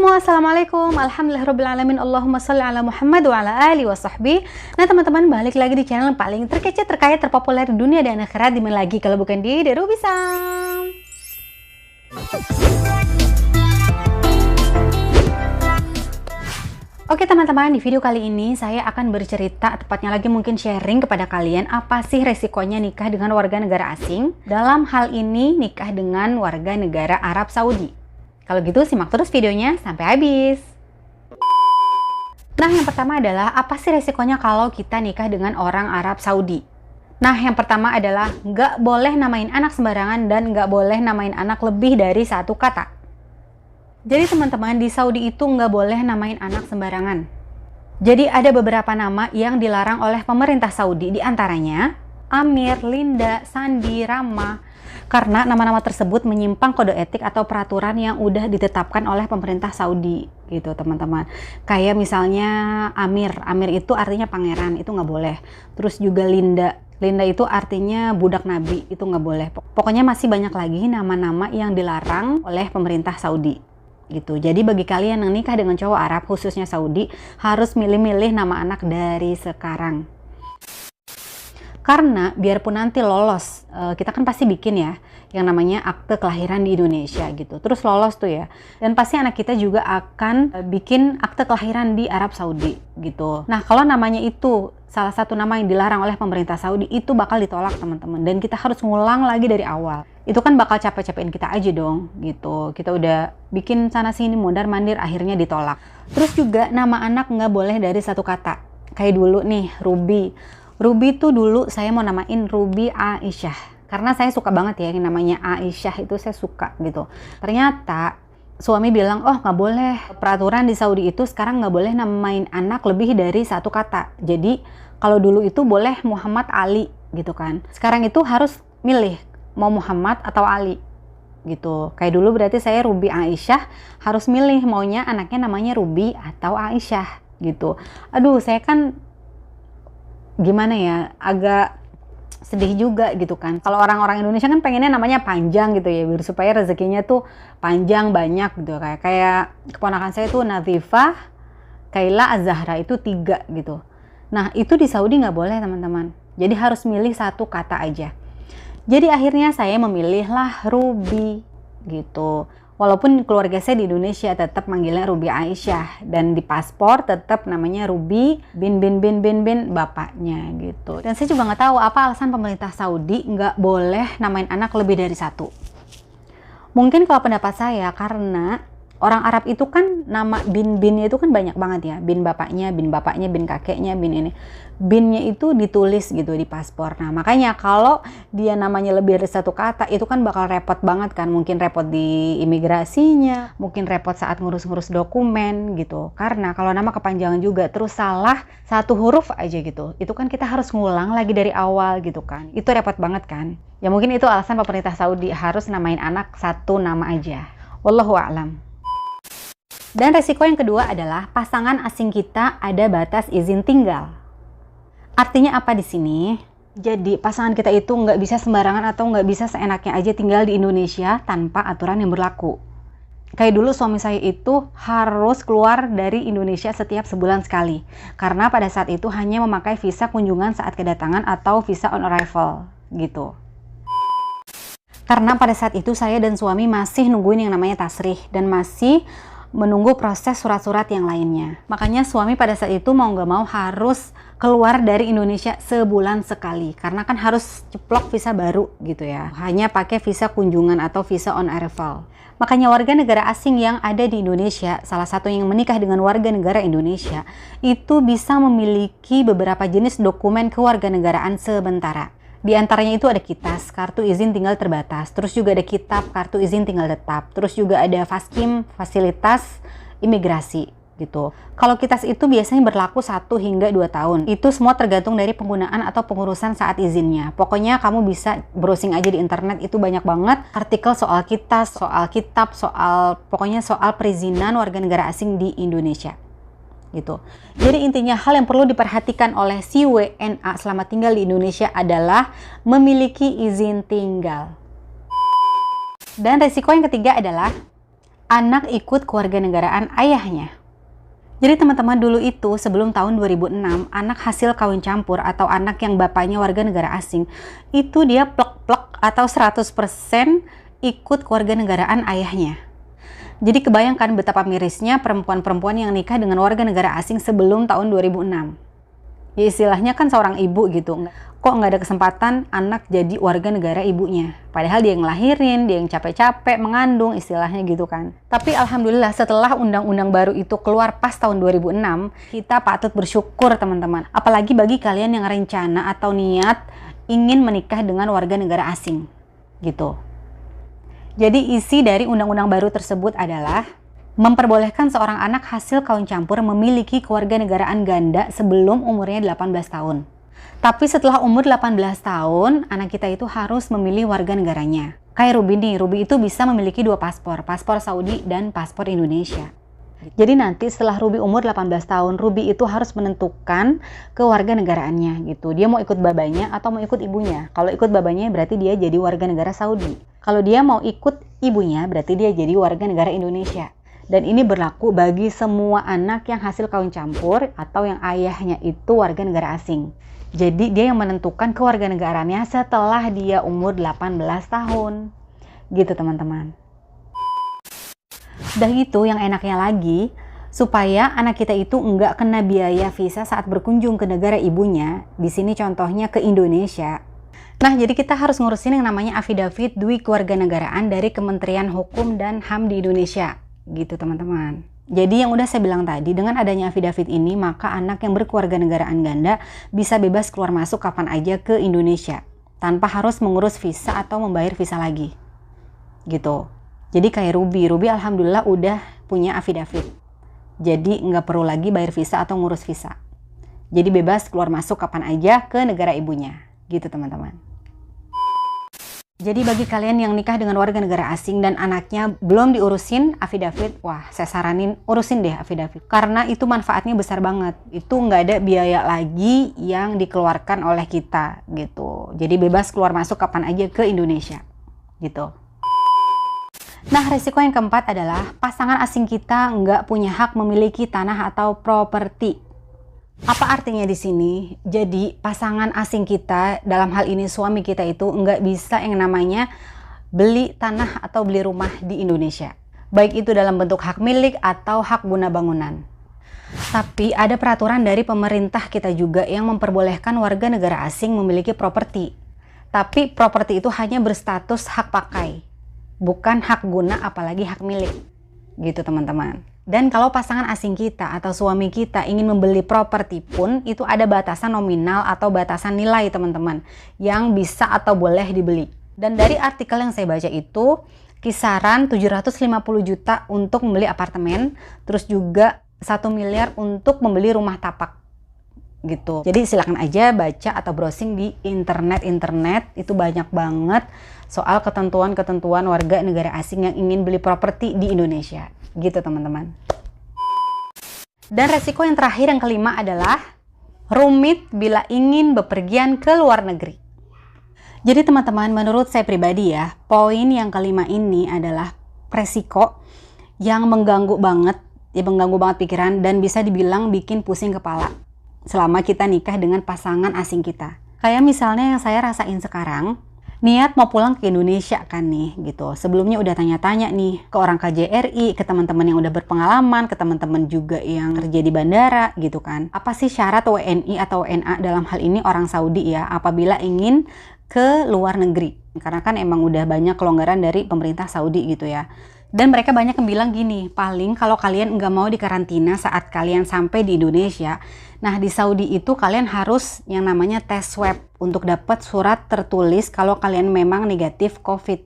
semua, assalamualaikum, alhamdulillahirrabbilalamin, Allahumma sholli ala Muhammad wa ala alihi wa sahbihi. Nah teman-teman, balik lagi di channel yang paling terkece, terkaya, terpopuler di dunia dan akhirat. Dimana lagi kalau bukan di Ruby Sam. Oke teman-teman, di video kali ini saya akan bercerita, tepatnya lagi mungkin sharing kepada kalian apa sih resikonya nikah dengan warga negara asing. Dalam hal ini nikah dengan warga negara Arab Saudi. Kalau gitu simak terus videonya sampai habis. Nah yang pertama adalah apa sih resikonya kalau kita nikah dengan orang Arab Saudi? Nah yang pertama adalah nggak boleh namain anak sembarangan dan nggak boleh namain anak lebih dari satu kata. Jadi teman-teman, di Saudi itu nggak boleh namain anak sembarangan. Jadi ada beberapa nama yang dilarang oleh pemerintah Saudi, diantaranya Amir, Linda, Sandi, Rama. Karena nama-nama tersebut menyimpang kode etik atau peraturan yang udah ditetapkan oleh pemerintah Saudi gitu teman-teman. Kayak misalnya Amir itu artinya pangeran, itu nggak boleh. Terus juga Linda itu artinya budak nabi, itu nggak boleh. Pokoknya masih banyak lagi nama-nama yang dilarang oleh pemerintah Saudi gitu. Jadi bagi kalian yang nikah dengan cowok Arab khususnya Saudi, harus milih-milih nama anak dari sekarang. Karena biarpun nanti lolos, kita kan pasti bikin ya yang namanya akte kelahiran di Indonesia gitu. Terus lolos tuh ya. Dan pasti anak kita juga akan bikin akte kelahiran di Arab Saudi gitu. Nah kalau namanya itu salah satu nama yang dilarang oleh pemerintah Saudi, itu bakal ditolak teman-teman. Dan kita harus ngulang lagi dari awal. Itu kan bakal capek-capekin kita aja dong gitu. Kita udah bikin sana sini mondar-mandir, akhirnya ditolak. Terus juga nama anak nggak boleh dari satu kata. Kayak dulu nih Ruby tuh dulu saya mau namain Ruby Aisyah. Karena saya suka banget ya yang namanya Aisyah, itu saya suka gitu. Ternyata suami bilang, oh nggak boleh. Peraturan di Saudi itu sekarang nggak boleh namain anak lebih dari satu kata. Jadi kalau dulu itu boleh Muhammad Ali gitu kan. Sekarang itu harus milih mau Muhammad atau Ali gitu. Kayak dulu berarti saya Ruby Aisyah, harus milih maunya anaknya namanya Ruby atau Aisyah gitu. Aduh saya kan gimana ya, agak sedih juga gitu kan. Kalau orang-orang Indonesia kan pengennya namanya panjang gitu ya, biar supaya rezekinya tuh panjang banyak gitu. Kayak keponakan saya tuh Nazifah, Kaila, Az-Zahra, itu 3 gitu. Nah itu di Saudi nggak boleh teman-teman. Jadi harus milih satu kata aja. Jadi akhirnya saya memilihlah Ruby gitu. Walaupun keluarga saya di Indonesia tetap manggilnya Ruby Aisyah, dan di paspor tetap namanya Ruby bin bapaknya gitu. Dan saya juga nggak tahu apa alasan pemerintah Saudi nggak boleh namain anak lebih dari satu. Mungkin kalau pendapat saya karena orang Arab itu kan nama binnya itu kan banyak banget ya. Bin bapaknya, bin kakeknya, bin ini. Binnya itu ditulis gitu di paspor. Nah makanya kalau dia namanya lebih dari satu kata, itu kan bakal repot banget kan. Mungkin repot di imigrasinya, mungkin repot saat ngurus-ngurus dokumen gitu. Karena kalau nama kepanjangan juga, terus salah satu huruf aja gitu, itu kan kita harus ngulang lagi dari awal gitu kan. Itu repot banget kan. Ya mungkin itu alasan pemerintah Saudi harus namain anak satu nama aja. Wallahu a'lam. Dan resiko yang kedua adalah pasangan asing kita ada batas izin tinggal. Artinya apa di sini? Jadi pasangan kita itu nggak bisa sembarangan atau nggak bisa seenaknya aja tinggal di Indonesia tanpa aturan yang berlaku. Kayak dulu suami saya itu harus keluar dari Indonesia setiap sebulan sekali. Karena pada saat itu hanya memakai visa kunjungan saat kedatangan atau visa on arrival gitu. Karena pada saat itu saya dan suami masih nungguin yang namanya tasrih dan masih menunggu proses surat-surat yang lainnya. Makanya suami pada saat itu mau nggak mau harus keluar dari Indonesia sebulan sekali. Karena kan harus ceplok visa baru gitu ya. Hanya pakai visa kunjungan atau visa on arrival. Makanya warga negara asing yang ada di Indonesia, salah satu yang menikah dengan warga negara Indonesia, itu bisa memiliki beberapa jenis dokumen kewarganegaraan sementara. Di antaranya itu ada KITAS, kartu izin tinggal terbatas. Terus juga ada KITAB, kartu izin tinggal tetap. Terus juga ada FASKIM, fasilitas imigrasi gitu. Kalau KITAS itu biasanya berlaku 1 hingga 2 tahun. Itu semua tergantung dari penggunaan atau pengurusan saat izinnya. Pokoknya kamu bisa browsing aja di internet, itu banyak banget artikel soal KITAS, soal KITAB, pokoknya soal perizinan warga negara asing di Indonesia. Gitu. Jadi intinya hal yang perlu diperhatikan oleh si WNA selama tinggal di Indonesia adalah memiliki izin tinggal. Dan resiko yang ketiga adalah anak ikut kewarganegaraan ayahnya. Jadi teman-teman, dulu itu sebelum tahun 2006, anak hasil kawin campur atau anak yang bapaknya warga negara asing, itu dia plek-plek atau 100% ikut kewarganegaraan ayahnya. Jadi kebayangkan betapa mirisnya perempuan-perempuan yang nikah dengan warga negara asing sebelum tahun 2006. Ya istilahnya kan seorang ibu gitu. Kok nggak ada kesempatan anak jadi warga negara ibunya? Padahal dia yang ngelahirin, dia yang capek-capek mengandung, istilahnya gitu kan. Tapi alhamdulillah setelah undang-undang baru itu keluar pas tahun 2006, kita patut bersyukur teman-teman. Apalagi bagi kalian yang rencana atau niat ingin menikah dengan warga negara asing gitu. Jadi isi dari undang-undang baru tersebut adalah memperbolehkan seorang anak hasil kawin campur memiliki kewarganegaraan ganda sebelum umurnya 18 tahun. Tapi setelah umur 18 tahun, anak kita itu harus memilih warga negaranya. Kayak Ruby nih, Ruby itu bisa memiliki 2 paspor, paspor Saudi dan paspor Indonesia. Jadi nanti setelah Ruby umur 18 tahun, Ruby itu harus menentukan kewarganegaraannya gitu. Dia mau ikut babanya atau mau ikut ibunya. Kalau ikut babanya berarti dia jadi warga negara Saudi. Kalau dia mau ikut ibunya berarti dia jadi warga negara Indonesia. Dan ini berlaku bagi semua anak yang hasil kawin campur atau yang ayahnya itu warga negara asing. Jadi dia yang menentukan kewarganegaraannya setelah dia umur 18 tahun. Gitu teman-teman. Udah gitu yang enaknya lagi, supaya anak kita itu nggak kena biaya visa saat berkunjung ke negara ibunya. Di sini contohnya ke Indonesia. Nah, jadi kita harus ngurusin yang namanya Affidavit Dui Kewarganegaraan dari Kementerian Hukum dan HAM di Indonesia. Gitu teman-teman. Jadi yang udah saya bilang tadi, dengan adanya affidavit ini, maka anak yang berkewarganegaraan ganda bisa bebas keluar masuk kapan aja ke Indonesia tanpa harus mengurus visa atau membayar visa lagi. Gitu. Jadi kayak Ruby alhamdulillah udah punya affidavit. Jadi nggak perlu lagi bayar visa atau ngurus visa. Jadi bebas keluar masuk kapan aja ke negara ibunya. Gitu teman-teman. Jadi bagi kalian yang nikah dengan warga negara asing dan anaknya belum diurusin affidavit, wah saya saranin urusin deh affidavit. Karena itu manfaatnya besar banget. Itu nggak ada biaya lagi yang dikeluarkan oleh kita gitu. Jadi bebas keluar masuk kapan aja ke Indonesia gitu. Nah, resiko yang keempat adalah pasangan asing kita nggak punya hak memiliki tanah atau properti. Apa artinya di sini? Jadi pasangan asing kita, dalam hal ini suami kita itu nggak bisa yang namanya beli tanah atau beli rumah di Indonesia. Baik itu dalam bentuk hak milik atau hak guna bangunan. Tapi ada peraturan dari pemerintah kita juga yang memperbolehkan warga negara asing memiliki properti. Tapi properti itu hanya berstatus hak pakai, bukan hak guna apalagi hak milik. Gitu teman-teman. Dan kalau pasangan asing kita atau suami kita ingin membeli properti pun itu ada batasan nominal atau batasan nilai teman-teman yang bisa atau boleh dibeli. Dan dari artikel yang saya baca itu kisaran 750 juta untuk membeli apartemen, terus juga 1 miliar untuk membeli rumah tapak gitu. Jadi silakan aja baca atau browsing di internet itu banyak banget soal ketentuan-ketentuan warga negara asing yang ingin beli properti di Indonesia. Gitu teman-teman. Dan resiko yang terakhir yang kelima adalah rumit bila ingin bepergian ke luar negeri. Jadi teman-teman, menurut saya pribadi ya, poin yang kelima ini adalah resiko yang mengganggu banget pikiran dan bisa dibilang bikin pusing kepala selama kita nikah dengan pasangan asing kita. Kayak misalnya yang saya rasain sekarang, niat mau pulang ke Indonesia kan nih gitu. Sebelumnya udah tanya-tanya nih ke orang KJRI, ke teman-teman yang udah berpengalaman, ke teman-teman juga yang kerja di bandara gitu kan. Apa sih syarat WNI atau WNA dalam hal ini orang Saudi ya apabila ingin ke luar negeri? Karena kan emang udah banyak kelonggaran dari pemerintah Saudi gitu ya. Dan mereka banyak yang bilang gini, paling kalau kalian nggak mau dikarantina saat kalian sampai di Indonesia, nah di Saudi itu kalian harus yang namanya tes swab untuk dapat surat tertulis kalau kalian memang negatif COVID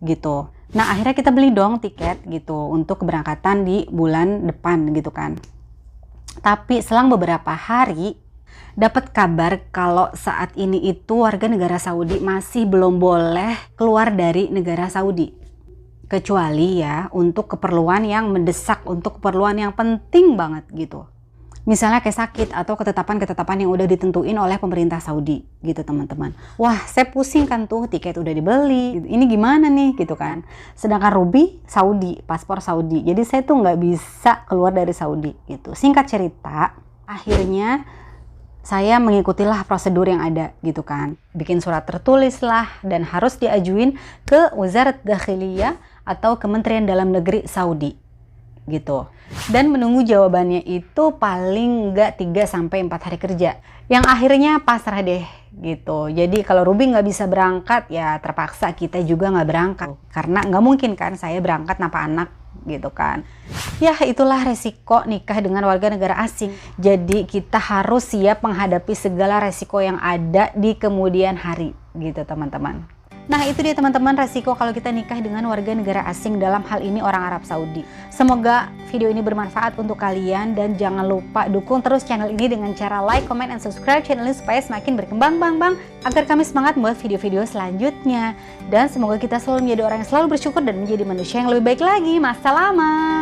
gitu. Nah akhirnya kita beli dong tiket gitu untuk keberangkatan di bulan depan gitu kan. Tapi selang beberapa hari dapat kabar kalau saat ini itu warga negara Saudi masih belum boleh keluar dari negara Saudi. Kecuali ya untuk keperluan yang mendesak, untuk keperluan yang penting banget gitu. Misalnya kayak sakit atau ketetapan-ketetapan yang udah ditentuin oleh pemerintah Saudi gitu teman-teman. Wah, saya pusing kan tuh, tiket udah dibeli, ini gimana nih gitu kan. Sedangkan Ruby Saudi, paspor Saudi, jadi saya tuh nggak bisa keluar dari Saudi gitu. Singkat cerita, akhirnya saya mengikutilah prosedur yang ada gitu kan. Bikin surat tertulis lah dan harus diajuin ke Wazarat Dakhiliyah atau Kementerian Dalam Negeri Saudi gitu. Dan menunggu jawabannya itu paling nggak 3-4 hari kerja. Yang akhirnya pasrah deh gitu. Jadi kalau Ruby nggak bisa berangkat, ya terpaksa kita juga nggak berangkat. Karena nggak mungkin kan saya berangkat tanpa anak gitu kan. Ya itulah resiko nikah dengan warga negara asing. Jadi kita harus siap menghadapi segala resiko yang ada di kemudian hari gitu teman-teman. Nah itu dia teman-teman, resiko kalau kita nikah dengan warga negara asing, dalam hal ini orang Arab Saudi. Semoga video ini bermanfaat untuk kalian dan jangan lupa dukung terus channel ini dengan cara like, comment, and subscribe channel ini supaya semakin berkembang agar kami semangat membuat video-video selanjutnya. Dan semoga kita selalu menjadi orang yang selalu bersyukur dan menjadi manusia yang lebih baik lagi. Masalama.